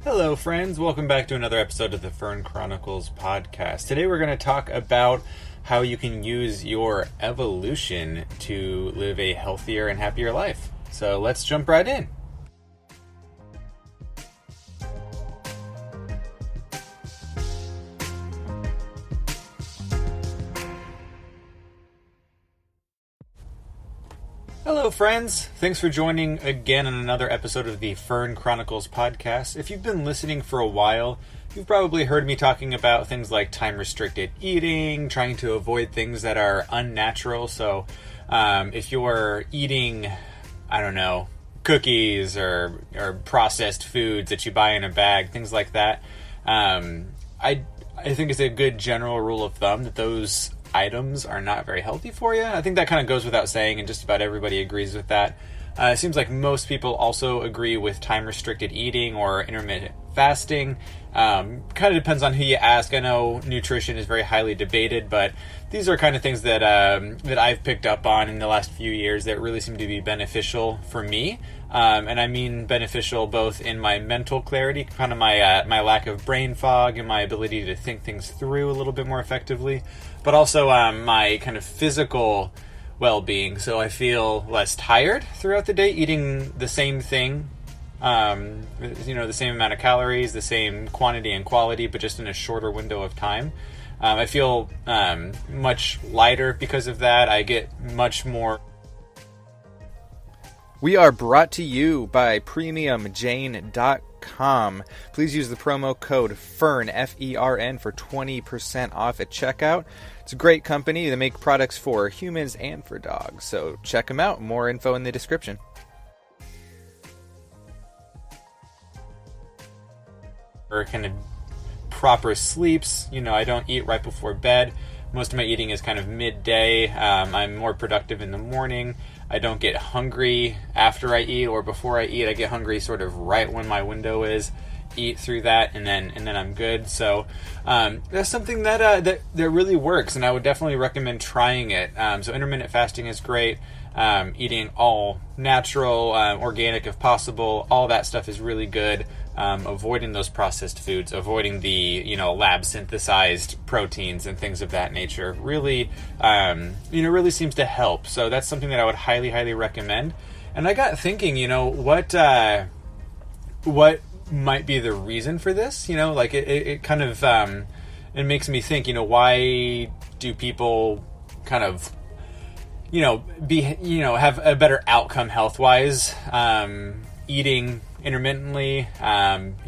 Hello, friends. Welcome back to another episode of the Fern Chronicles podcast. Today we're going to talk about how you can use your evolution to live a healthier and happier life. So let's jump right in. Hello, friends. Thanks for joining again on another episode of the Fern Chronicles podcast. If you've been listening for a while, you've probably heard me talking about things like time-restricted eating, trying to avoid things that are unnatural. So if you're eating, cookies or processed foods that you buy in a bag, things like that, I think it's a good general rule of thumb that those items are not very healthy for you. I think that kind of goes without saying, and just about everybody agrees with that. It seems like most people also agree with time-restricted eating or intermittent fasting. Kind of depends on who you ask. I know nutrition is very highly debated, but these are kind of things that that I've picked up on in the last few years that really seem to be beneficial for me. And I mean beneficial both in my mental clarity, kind of my lack of brain fog and my ability to think things through a little bit more effectively, but also my kind of physical well-being. So I feel less tired throughout the day eating the same thing, the same amount of calories, the same quantity and quality, but just in a shorter window of time. I feel much lighter because of that. I get much more. We are brought to you by PremiumJane.com. Please use the promo code FERN, F-E-R-N, for 20% off at checkout. It's a great company. They make products for humans and for dogs. So check them out. More info in the description. Or kind of proper sleeps. I don't eat right before bed. Most of my eating is kind of midday. I'm more productive in the morning. I don't get hungry after I eat or before I eat. I get hungry sort of right when my window is. Eat through that, and then I'm good. So that's something that really works, and I would definitely recommend trying it. So intermittent fasting is great. Eating all natural, organic if possible. All that stuff is really good. Avoiding those processed foods, avoiding the lab synthesized proteins and things of that nature really really seems to help. So that's something that I would highly recommend. And I got thinking, what might be the reason for this? It kind of it makes me think, why do people kind of have a better outcome health wise eating intermittently,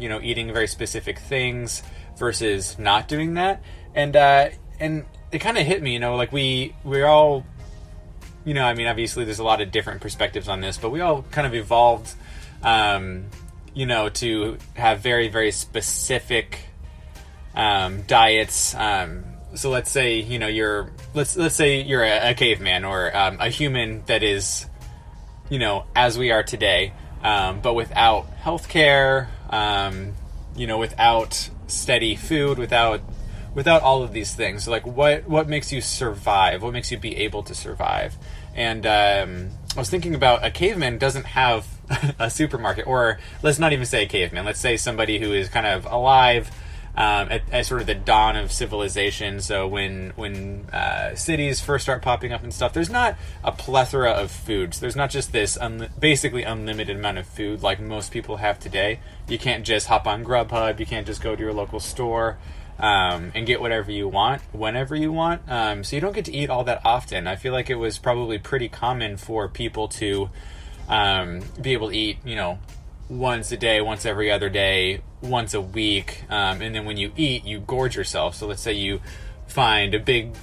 eating very specific things versus not doing that. And it kind of hit me, we're all, obviously there's a lot of different perspectives on this, but we all kind of evolved, to have very, very specific, diets. So let's say, let's say you're a caveman or, a human that is, as we are today. But without healthcare, without steady food, without all of these things. So what makes you survive? What makes you be able to survive? And I was thinking about a caveman doesn't have a supermarket, or let's not even say a caveman. Let's say somebody who is kind of alive at sort of the dawn of civilization. So when cities first start popping up and stuff, there's not a plethora of foods. There's not just this basically unlimited amount of food like most people have today. You can't just hop on Grubhub. You can't just go to your local store and get whatever you want whenever you want. So you don't get to eat all that often. I feel like it was probably pretty common for people to be able to eat, once a day, once every other day, once a week, and then when you eat, you gorge yourself. So let's say you find a big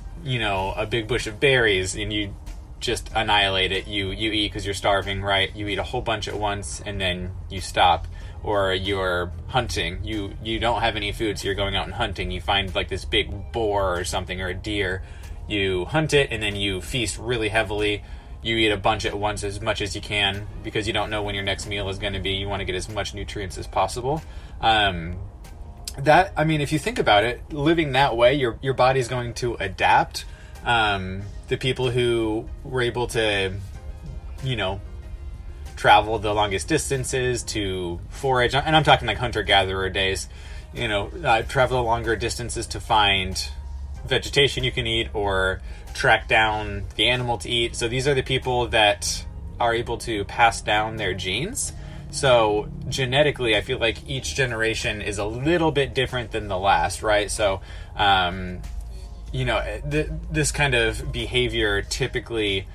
bush of berries and you just annihilate it. You eat because you're starving, right? You eat a whole bunch at once and then you stop. Or you're hunting. You don't have any food, so you're going out and hunting. You find like this big boar or something, or a deer. You hunt it and then you feast really heavily. You eat a bunch at once, as much as you can, because you don't know when your next meal is going to be. You want to get as much nutrients as possible. If you think about it, living that way, your body's going to adapt. The people who were able to, travel the longest distances to forage, and I'm talking like hunter-gatherer days, travel longer distances to find vegetation you can eat or track down the animal to eat. So these are the people that are able to pass down their genes. So genetically, I feel like each generation is a little bit different than the last, right? So, this kind of behavior typically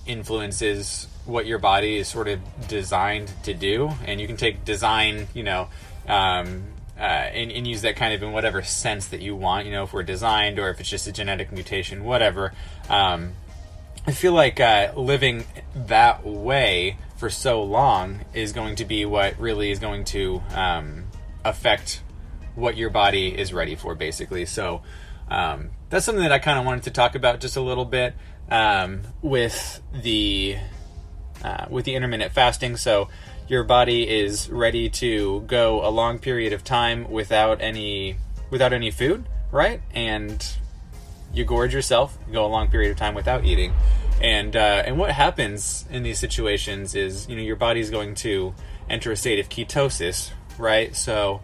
influences what your body is sort of designed to do. And you can take design, and use that kind of in whatever sense that you want, if we're designed or if it's just a genetic mutation, whatever. I feel like living that way for so long is going to be what really is going to affect what your body is ready for, basically. So that's something that I kind of wanted to talk about just a little bit with the intermittent fasting. So your body is ready to go a long period of time without any food, right? And you gorge yourself, you go a long period of time without eating. And what happens in these situations is, your body's going to enter a state of ketosis, right? So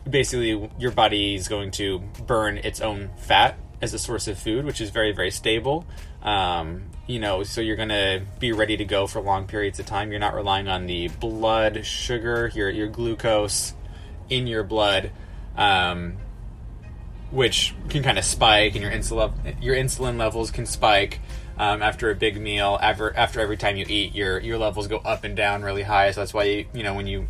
basically your body is going to burn its own fat as a source of food, which is very, very stable. So you're going to be ready to go for long periods of time. You're not relying on the blood sugar, your glucose in your blood, which can kind of spike, and your insulin levels can spike after a big meal. After every time you eat, your levels go up and down really high. So that's why when you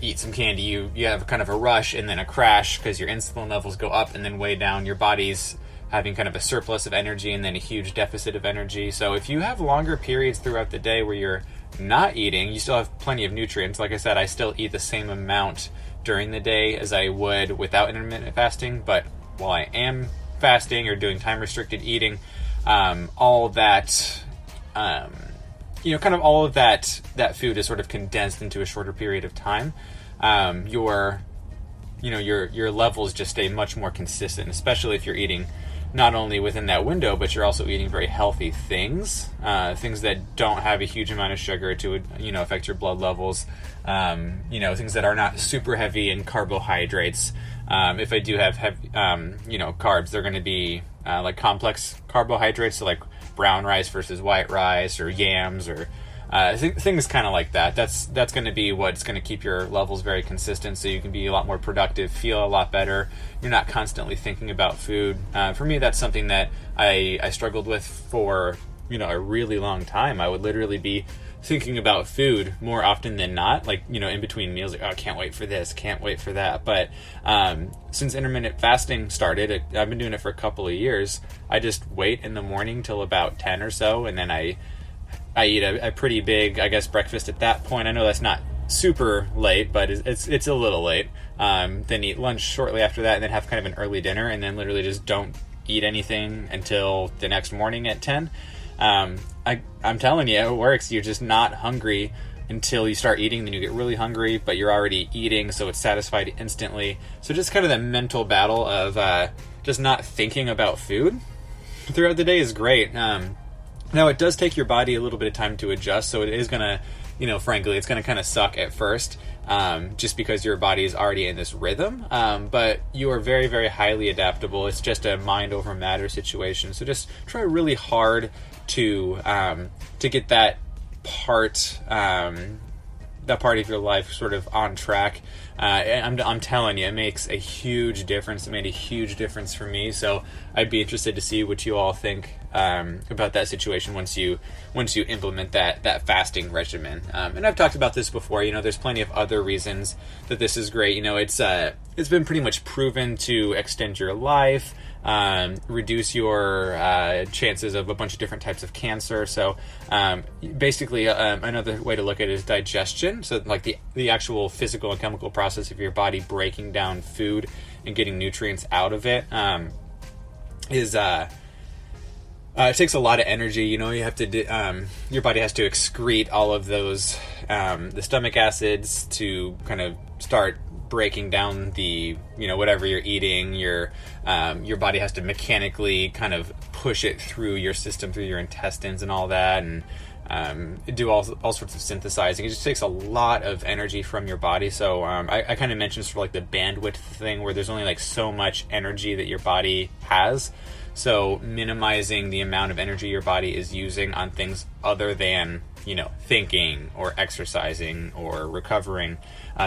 eat some candy, you have kind of a rush and then a crash because your insulin levels go up and then way down. Your body's having kind of a surplus of energy and then a huge deficit of energy. So if you have longer periods throughout the day where you're not eating, you still have plenty of nutrients. Like I said, I still eat the same amount during the day as I would without intermittent fasting, but while I am fasting or doing time restricted eating, all that all of that food is sort of condensed into a shorter period of time. Your levels just stay much more consistent, especially if you're eating not only within that window, but you're also eating very healthy things that don't have a huge amount of sugar to affect your blood levels, things that are not super heavy in carbohydrates. If I do have carbs, they're going to be like complex carbohydrates, so like brown rice versus white rice, or yams, or things kind of like that. That's going to be what's going to keep your levels very consistent, so you can be a lot more productive, feel a lot better. You're not constantly thinking about food. For me, that's something that I struggled with for a really long time. I would literally be thinking about food more often than not, like in between meals, like, oh, can't wait for this, can't wait for that. But since intermittent fasting started, I've been doing it for a couple of years. I just wait in the morning till about 10 or so, and then I eat a pretty big, I guess, breakfast at that point. I know that's not super late, but it's a little late. Then eat lunch shortly after that, and then have kind of an early dinner, and then literally just don't eat anything until the next morning at 10. I'm telling you, it works. You're just not hungry until you start eating, then you get really hungry, but you're already eating, so it's satisfied instantly. So just kind of the mental battle of just not thinking about food throughout the day is great. Now, it does take your body a little bit of time to adjust, so it is going to, frankly, it's going to kind of suck at first, just because your body is already in this rhythm, but you are very, very highly adaptable. It's just a mind over matter situation, so just try really hard to get that part of your life sort of on track. I'm telling you, it makes a huge difference. It made a huge difference for me. So I'd be interested to see what you all think about that situation once you implement that fasting regimen. And I've talked about this before. There's plenty of other reasons that this is great. It's been pretty much proven to extend your life, reduce your chances of a bunch of different types of cancer. So basically, another way to look at it is digestion. So like the actual physical and chemical process of your body breaking down food and getting nutrients out of it it takes a lot of energy. You have to your body has to excrete all of those the stomach acids to kind of start breaking down the, whatever you're eating. Your body has to mechanically kind of push it through your system, through your intestines and all that, and do all sorts of synthesizing. It just takes a lot of energy from your body. So I kind of mentioned sort of like the bandwidth thing, where there's only like so much energy that your body has. So minimizing the amount of energy your body is using on things other than, thinking or exercising or recovering,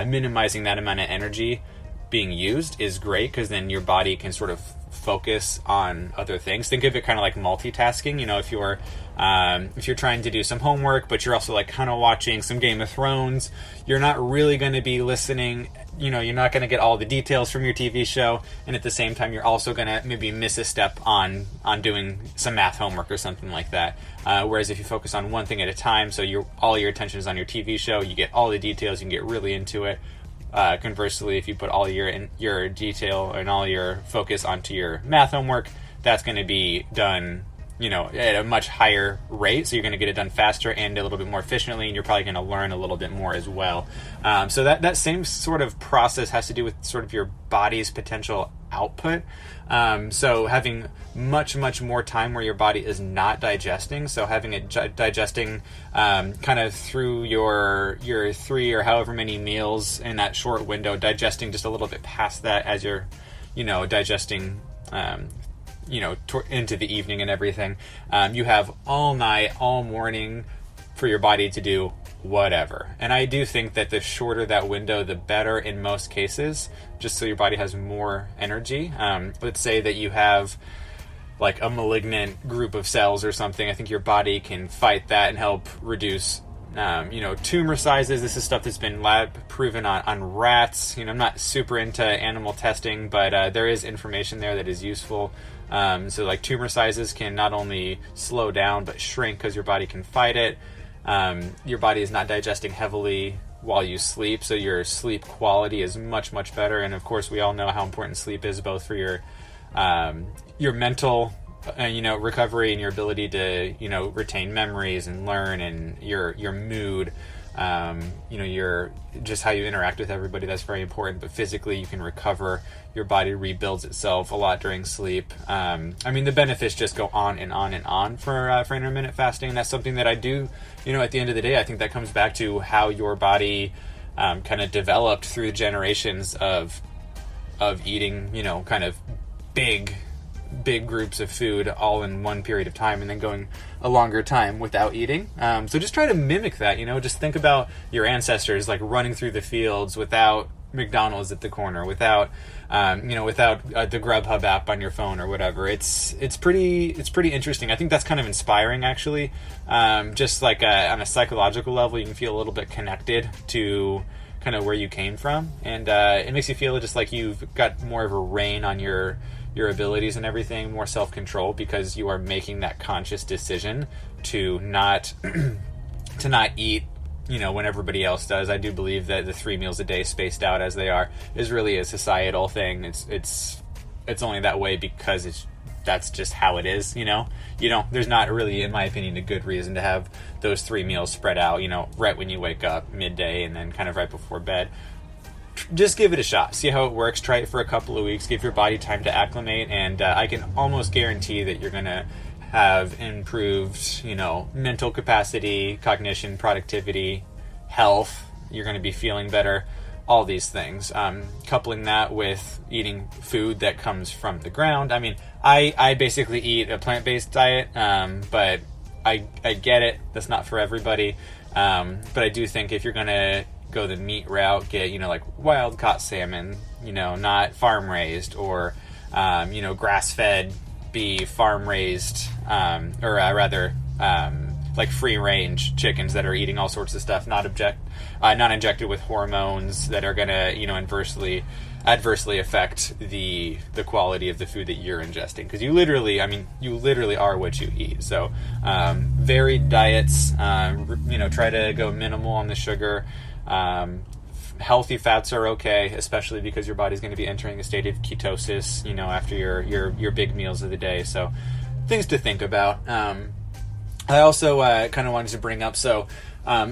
minimizing that amount of energy being used is great, because then your body can sort of focus on other things. Think of it kind of like multitasking. If you're trying to do some homework, but you're also like kind of watching some Game of Thrones, you're not really going to be listening. You're not going to get all the details from your TV show, and at the same time, you're also going to maybe miss a step on doing some math homework or something like that. Whereas if you focus on one thing at a time, so all your attention is on your TV show, you get all the details, you can get really into it. Conversely, if you put all your detail and all your focus onto your math homework, that's going to be done, at a much higher rate. So you're going to get it done faster and a little bit more efficiently, and you're probably going to learn a little bit more as well. So that same sort of process has to do with sort of your body's potential output. So having much more time where your body is not digesting, so having it digesting kind of through your 3 or however many meals in that short window, digesting just a little bit past that as you're digesting into the evening and everything. You have all night, all morning for your body to do whatever. And I do think that the shorter that window, the better in most cases, just so your body has more energy. Let's say that you have like a malignant group of cells or something. I think your body can fight that and help reduce tumor sizes. This is stuff that's been lab proven on rats. I'm not super into animal testing, but there is information there that is useful. So like tumor sizes can not only slow down but shrink because your body can fight it. Your body is not digesting heavily while you sleep, so your sleep quality is much better. And of course, we all know how important sleep is, both for your mental recovery and your ability to retain memories and learn, and your mood, your just how you interact with everybody. That's very important. But physically, you can recover. Your body rebuilds itself a lot during sleep. The benefits just go on and on and on for intermittent fasting, and that's something that I do. At the end of the day, I think that comes back to how your body kind of developed through generations of eating, kind of big groups of food all in one period of time, and then going a longer time without eating. So just try to mimic that. Just think about your ancestors like running through the fields without McDonald's at the corner, without the Grubhub app on your phone or whatever. It's pretty interesting. I think that's kind of inspiring, actually. Just like on a psychological level, you can feel a little bit connected to kind of where you came from, and it makes you feel just like you've got more of a rein on your abilities and everything, more self-control, because you are making that conscious decision to not eat when everybody else does. I do believe that the 3 meals a day spaced out as they are is really a societal thing. It's only that way because that's just how it is. There's not really, in my opinion, a good reason to have those 3 meals spread out, right when you wake up, midday, and then kind of right before bed. Just give it a shot. See how it works. Try it for a couple of weeks. Give your body time to acclimate, and I can almost guarantee that you're going to have improved, mental capacity, cognition, productivity, health. You're going to be feeling better, all these things. Coupling that with eating food that comes from the ground. I basically eat a plant-based diet, but I get it. That's not for everybody. But I do think if you're going to go the meat route, get like wild caught salmon, not farm raised, or grass fed beef, farm raised, or rather like free range chickens that are eating all sorts of stuff, not injected with hormones that are gonna adversely affect the quality of the food that you're ingesting, because you literally are what you eat. So varied diets, try to go minimal on the sugar. Healthy fats are okay, especially because your body's going to be entering a state of ketosis, after your big meals of the day. So things to think about. I also kind of wanted to bring up,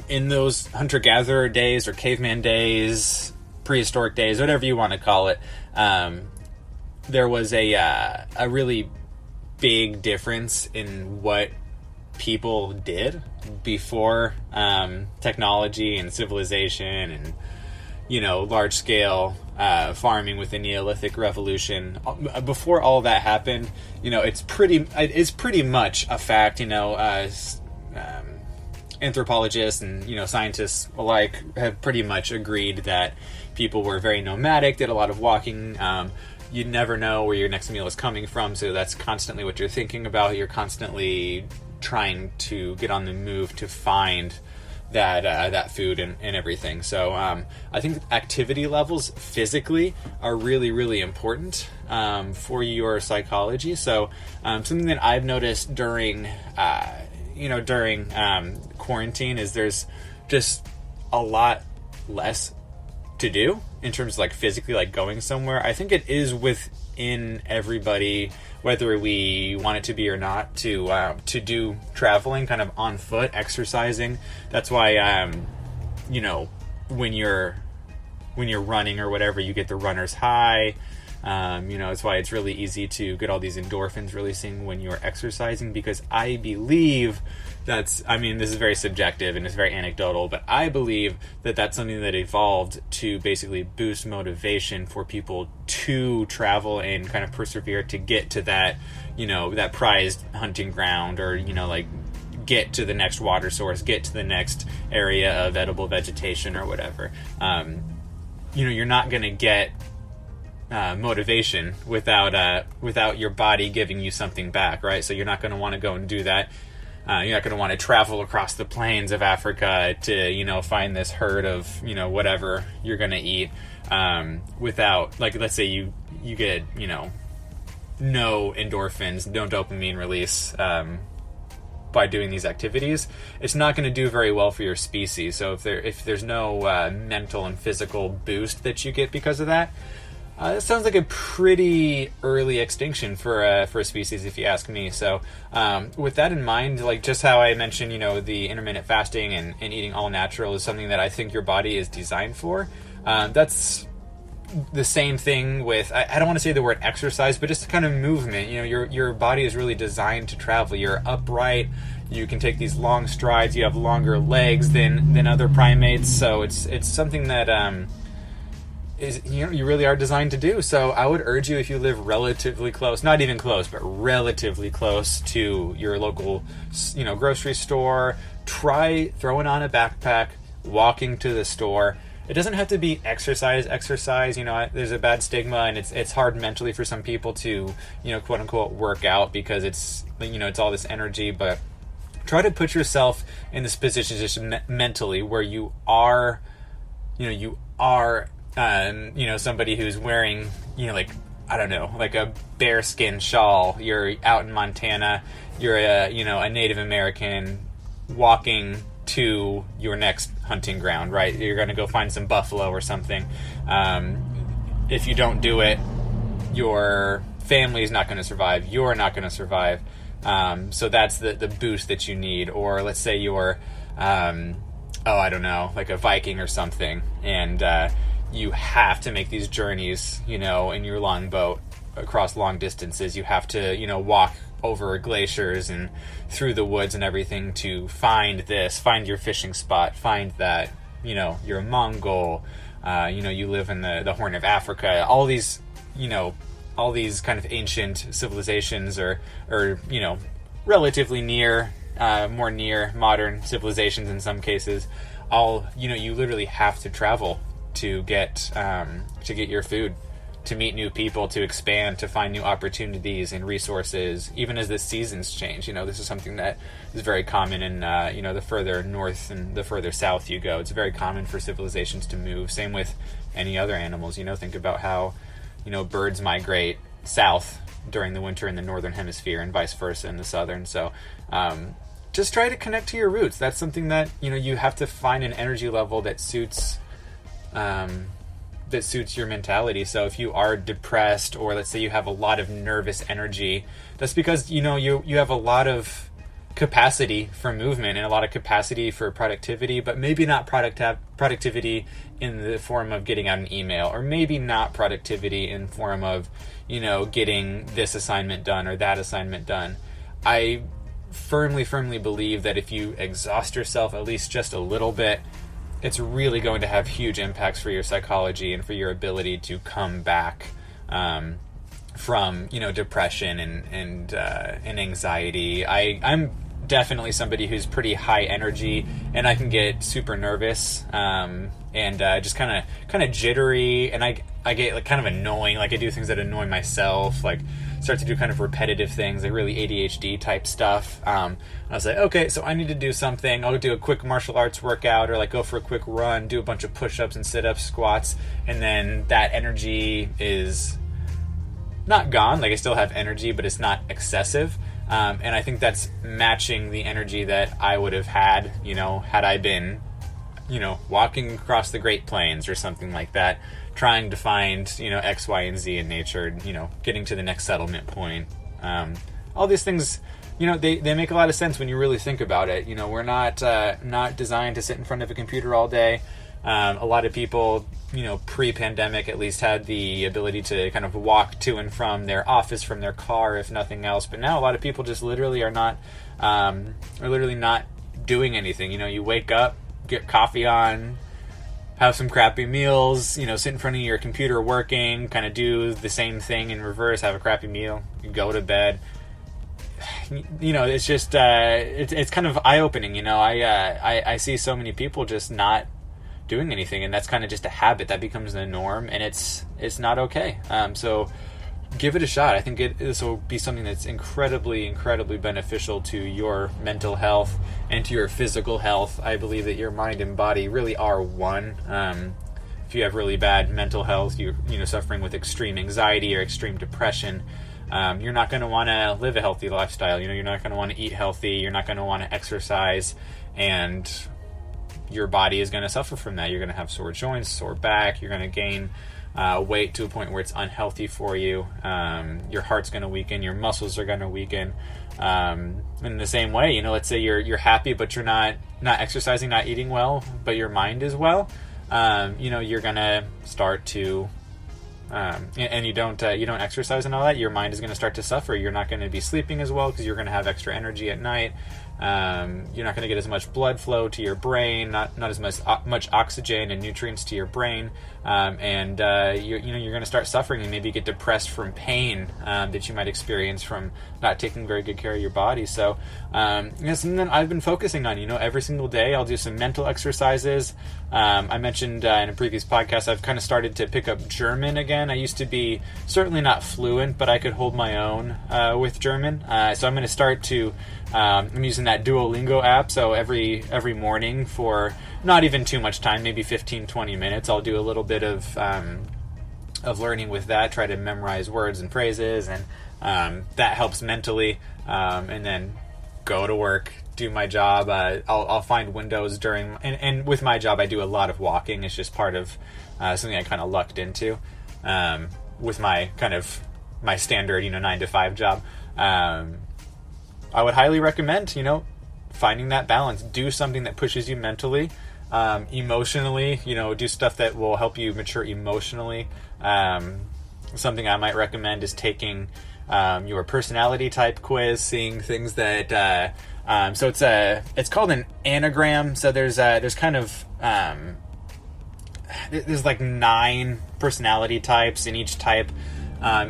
in those hunter-gatherer days or caveman days, prehistoric days, whatever you want to call it, there was a really big difference in what people did before technology and civilization and, large scale farming with the Neolithic Revolution. Before all that happened, it's pretty much a fact. Anthropologists and scientists alike have pretty much agreed that people were very nomadic, did a lot of walking. You never know where your next meal is coming from, so that's constantly what you're thinking about. You're constantly trying to get on the move to find that food and everything. So I think activity levels physically are really, really important for your psychology. So something that I've noticed during quarantine is there's just a lot less to do in terms of like physically like going somewhere. I think it is within everybody, whether we want it to be or not, to do traveling kind of on foot, exercising. That's why when you're running or whatever, you get the runner's high. It's why it's really easy to get all these endorphins releasing when you're exercising, because I believe this is very subjective and it's very anecdotal, but I believe that that's something that evolved to basically boost motivation for people to travel and kind of persevere to get to that, that prized hunting ground, or, get to the next water source, get to the next area of edible vegetation or whatever. You're not going to get motivation without your body giving you something back, right? So you're not going to want to go and do that. You're not going to want to travel across the plains of Africa to, find this herd of, whatever you're going to eat, without, like, let's say you get, no endorphins, no dopamine release, by doing these activities. It's not going to do very well for your species. So if there's no mental and physical boost that you get because of that, that sounds like a pretty early extinction for a species, if you ask me. So with that in mind, like just how I mentioned, the intermittent fasting and eating all natural is something that I think your body is designed for. That's the same thing with, I don't want to say the word exercise, but just kind of movement. Your body is really designed to travel. You're upright. You can take these long strides. You have longer legs than other primates. So it's something that you really are designed to do. So I would urge you, if you live relatively close, not even close, but relatively close to your local, grocery store, try throwing on a backpack, walking to the store. It doesn't have to be exercise. There's a bad stigma, and it's hard mentally for some people to, quote unquote, work out, because it's all this energy. But try to put yourself in this position just mentally where you are somebody who's wearing, like a bearskin shawl. You're out in Montana. You're a Native American walking to your next hunting ground, right? You're going to go find some buffalo or something. If you don't do it, your family is not going to survive. You're not going to survive. So that's the boost that you need. Or let's say you're, like a Viking or something, and you have to make these journeys, in your longboat across long distances. You have to, walk over glaciers and through the woods and everything to find your fishing spot, find that, you're a Mongol, you live in the Horn of Africa. All these kind of ancient civilizations or relatively more near modern civilizations in some cases. You literally have to travel to get your food, to meet new people, to expand, to find new opportunities and resources, even as the seasons change. This is something that is very common in, the further north and the further south you go. It's very common for civilizations to move. Same with any other animals. Think about how, birds migrate south during the winter in the northern hemisphere and vice versa in the southern. So just try to connect to your roots. That's something that, you have to find an energy level that suits your mentality. So if you are depressed, or let's say you have a lot of nervous energy, that's because you have a lot of capacity for movement and a lot of capacity for productivity, but maybe not productivity in the form of getting out an email, or maybe not productivity in form of, getting this assignment done or that assignment done. I firmly believe that if you exhaust yourself at least just a little bit, it's really going to have huge impacts for your psychology and for your ability to come back from depression and anxiety. I'm definitely somebody who's pretty high energy, and I can get super nervous and just kind of jittery, and I get like kind of annoying. Like I do things that annoy myself, like start to do kind of repetitive things, like really ADHD type stuff. I was like, okay, so I need to do something. I'll do a quick martial arts workout, or like go for a quick run, do a bunch of push-ups and sit-ups, squats, and then that energy is not gone. Like I still have energy, but it's not excessive. And I think that's matching the energy that I would have had, had I been, walking across the Great Plains or something like that, trying to find, X, Y, and Z in nature, getting to the next settlement point. All these things, they make a lot of sense when you really think about it. We're not designed to sit in front of a computer all day. A lot of people, pre-pandemic at least, had the ability to kind of walk to and from their office from their car, if nothing else. But now a lot of people just literally are not doing anything. You wake up, get coffee on, have some crappy meals, sit in front of your computer working, kind of do the same thing in reverse, have a crappy meal, you go to bed. It's just, it's kind of eye-opening, I see so many people just not doing anything, and that's kind of just a habit that becomes the norm, and it's not okay. So give it a shot. I think this will be something that's incredibly beneficial to your mental health and to your physical health. I believe that your mind and body really are one. If you have really bad mental health, you're suffering with extreme anxiety or extreme depression, you're not going to want to live a healthy lifestyle. You're not going to want to eat healthy. You're not going to want to exercise, and your body is going to suffer from that. You're going to have sore joints, sore back. You're going to gain weight to a point where it's unhealthy for you. Your heart's going to weaken. Your muscles are going to weaken. In the same way, let's say you're happy, but you're not exercising, not eating well, but your mind is well. You're going to start to, and you don't exercise and all that, your mind is going to start to suffer. You're not going to be sleeping as well because you're going to have extra energy at night. You're not going to get as much blood flow to your brain, not as much oxygen and nutrients to your brain, and you're going to start suffering and maybe get depressed from pain that you might experience from not taking very good care of your body. So something I've been focusing on. Every single day I'll do some mental exercises. I mentioned in a previous podcast I've kind of started to pick up German again. I used to be certainly not fluent, but I could hold my own with German. So I'm going to start to I'm using that Duolingo app, so every morning for not even too much time, maybe 15-20 minutes, I'll do a little bit of learning with that, try to memorize words and phrases, and that helps mentally, and then go to work, do my job. I'll find windows during, and with my job I do a lot of walking. It's just part of something I kind of lucked into with my my standard 9-to-5 job. I would highly recommend, finding that balance. Do something that pushes you mentally, emotionally, do stuff that will help you mature emotionally. Something I might recommend is taking your personality type quiz, seeing things that, so it's called an anagram. So there's kind of, there's like 9 personality types, and each type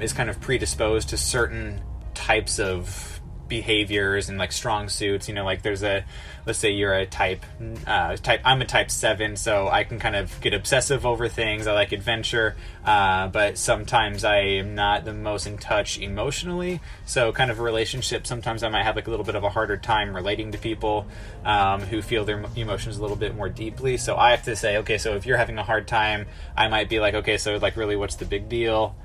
is kind of predisposed to certain types of behaviors and like strong suits. Like there's let's say you're a type I'm a type 7, so I can kind of get obsessive over things. I like adventure, but sometimes I am not the most in touch emotionally, so kind of a relationship, sometimes I might have like a little bit of a harder time relating to people who feel their emotions a little bit more deeply. So I have to say, okay, so if you're having a hard time, I might be like, okay, so like really what's the big deal?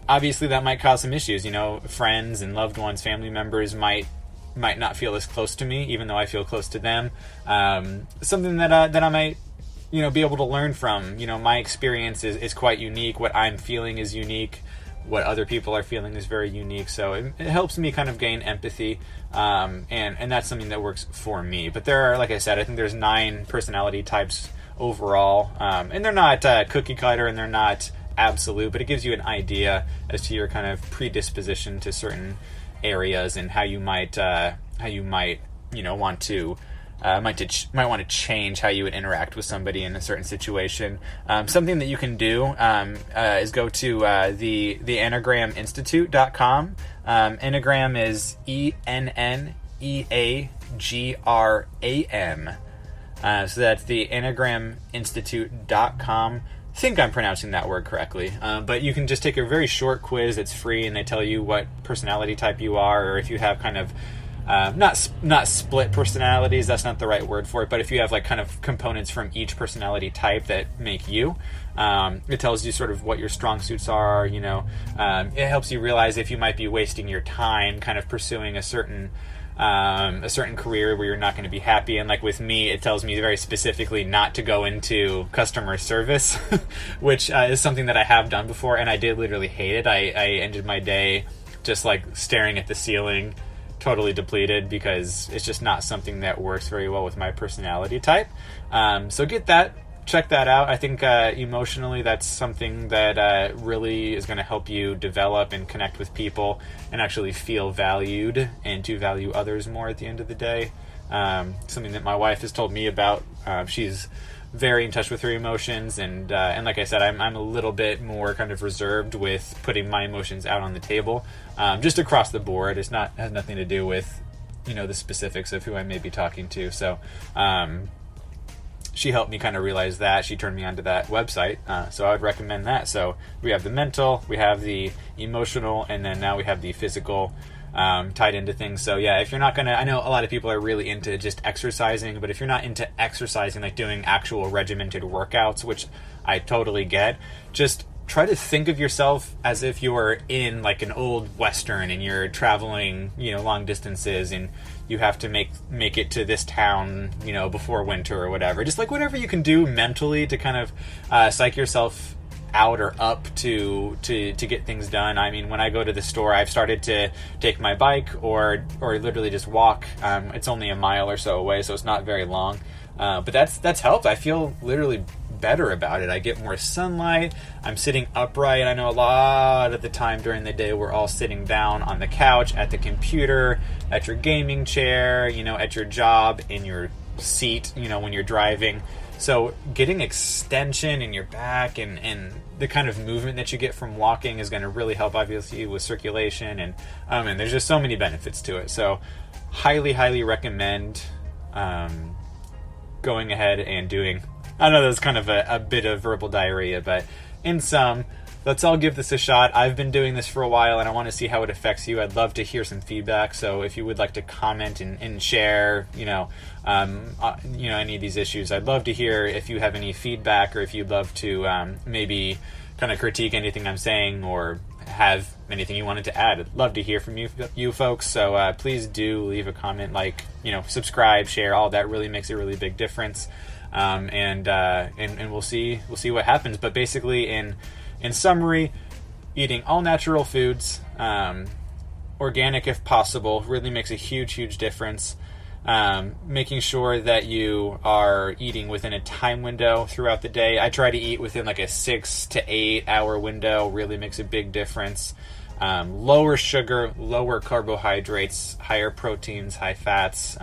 Obviously that might cause some issues. Friends and loved ones, family members might not feel as close to me, even though I feel close to them. Something that I might, be able to learn from. My experience is quite unique. What I'm feeling is unique. what other people are feeling is very unique. So it helps me kind of gain empathy, and that's something that works for me. But there are, like I said, I think there's 9 personality types overall, and they're not cookie cutter and they're not absolute, but it gives you an idea as to your kind of predisposition to certain areas and how you might want to change how you would interact with somebody in a certain situation. Something that you can do is go to the EnneagramInstitute.com. Enneagram is ENNEAGRAM. So that's the EnneagramInstitute.com. I think I'm pronouncing that word correctly, but you can just take a very short quiz. It's free, and they tell you what personality type you are, or if you have kind of not split personalities, that's not the right word for it, but if you have like kind of components from each personality type that make you, it tells you sort of what your strong suits are. It helps you realize if you might be wasting your time kind of pursuing a certain career where you're not going to be happy. And like with me, it tells me very specifically not to go into customer service, which is something that I have done before, and I did literally hate it. I ended my day just like staring at the ceiling, totally depleted, because it's just not something that works very well with my personality type. So check that out. I think emotionally that's something that really is going to help you develop and connect with people and actually feel valued and to value others more at the end of the day. Something that my wife has told me about. She's very in touch with her emotions, and like I said, I'm a little bit more kind of reserved with putting my emotions out on the table, just across the board. Has nothing to do with the specifics of who I may be talking to. So she helped me kind of realize that. She turned me onto that website, so I would recommend that. So we have the mental, we have the emotional, and then now we have the physical tied into things. So yeah, if you're not gonna, I know a lot of people are really into just exercising, but if you're not into exercising, like doing actual regimented workouts, which I totally get, just try to think of yourself as if you were in like an old Western and you're traveling, long distances, and you have to make it to this town, before winter or whatever. Just like whatever you can do mentally to kind of psych yourself out or up to get things done. I mean, when I go to the store, I've started to take my bike or literally just walk. It's only a mile or so away, so it's not very long. But that's helped. I feel literally better about it. I get more sunlight. I'm sitting upright. I know a lot of the time during the day we're all sitting down on the couch, at the computer, at your gaming chair, at your job, in your seat, when you're driving. So getting extension in your back and the kind of movement that you get from walking is going to really help, obviously, with circulation, and there's just so many benefits to it. So highly, highly recommend going ahead and doing. I know that's kind of a bit of verbal diarrhea, but in sum, let's all give this a shot. I've been doing this for a while, and I want to see how it affects you. I'd love to hear some feedback. So if you would like to comment and share, any of these issues, I'd love to hear if you have any feedback, or if you'd love to maybe kind of critique anything I'm saying, or have anything you wanted to add. I'd love to hear from you folks. So please do leave a comment, subscribe, share. All that really makes a really big difference. And we'll see what happens. But basically, in summary, eating all natural foods, organic if possible, really makes a huge difference. Making sure that you are eating within a time window throughout the day. I try to eat within like a 6 to 8 hour window. Really makes a big difference. Lower sugar, lower carbohydrates, higher proteins, high fats.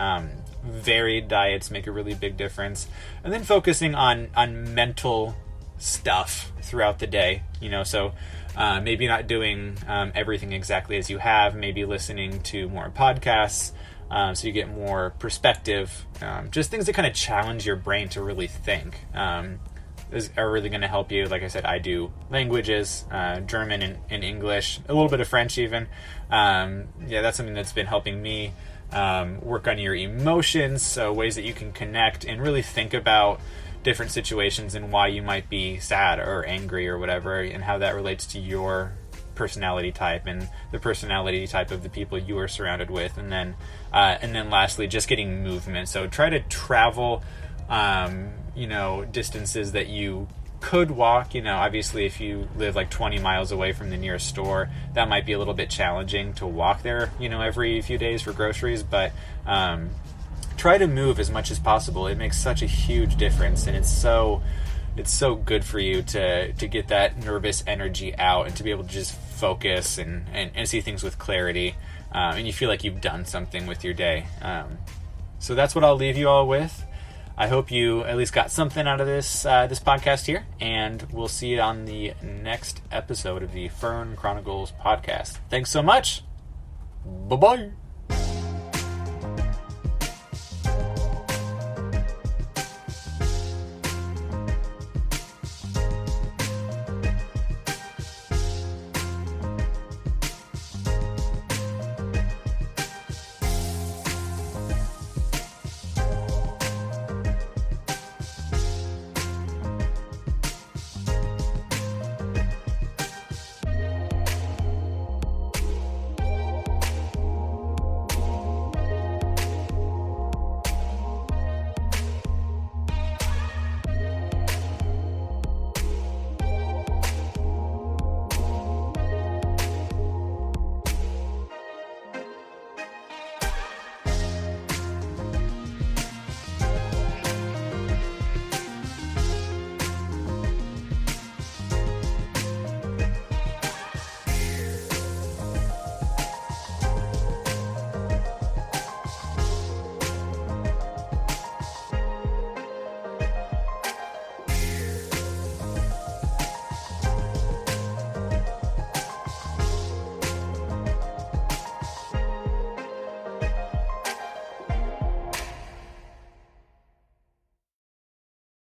Varied diets make a really big difference. And then focusing on mental stuff throughout the day, so maybe not doing everything exactly as you have, maybe listening to more podcasts, so you get more perspective, just things that kind of challenge your brain to really think, are really going to help you. Like I said, I do languages, German and English, a little bit of French even. That's something that's been helping me. Work on your emotions, so ways that you can connect and really think about different situations and why you might be sad or angry or whatever, and how that relates to your personality type and the personality type of the people you are surrounded with. And then lastly, just getting movement. So try to travel, distances that you could walk, obviously if you live like 20 miles away from the nearest store, that might be a little bit challenging to walk there, every few days for groceries, but try to move as much as possible. It makes such a huge difference, and it's so good for you to get that nervous energy out and to be able to just focus and see things with clarity, and you feel like you've done something with your day. So that's what I'll leave you all with. I hope you at least got something out of this podcast here, and we'll see you on the next episode of the Fern Chronicles podcast. Thanks so much. Bye-bye.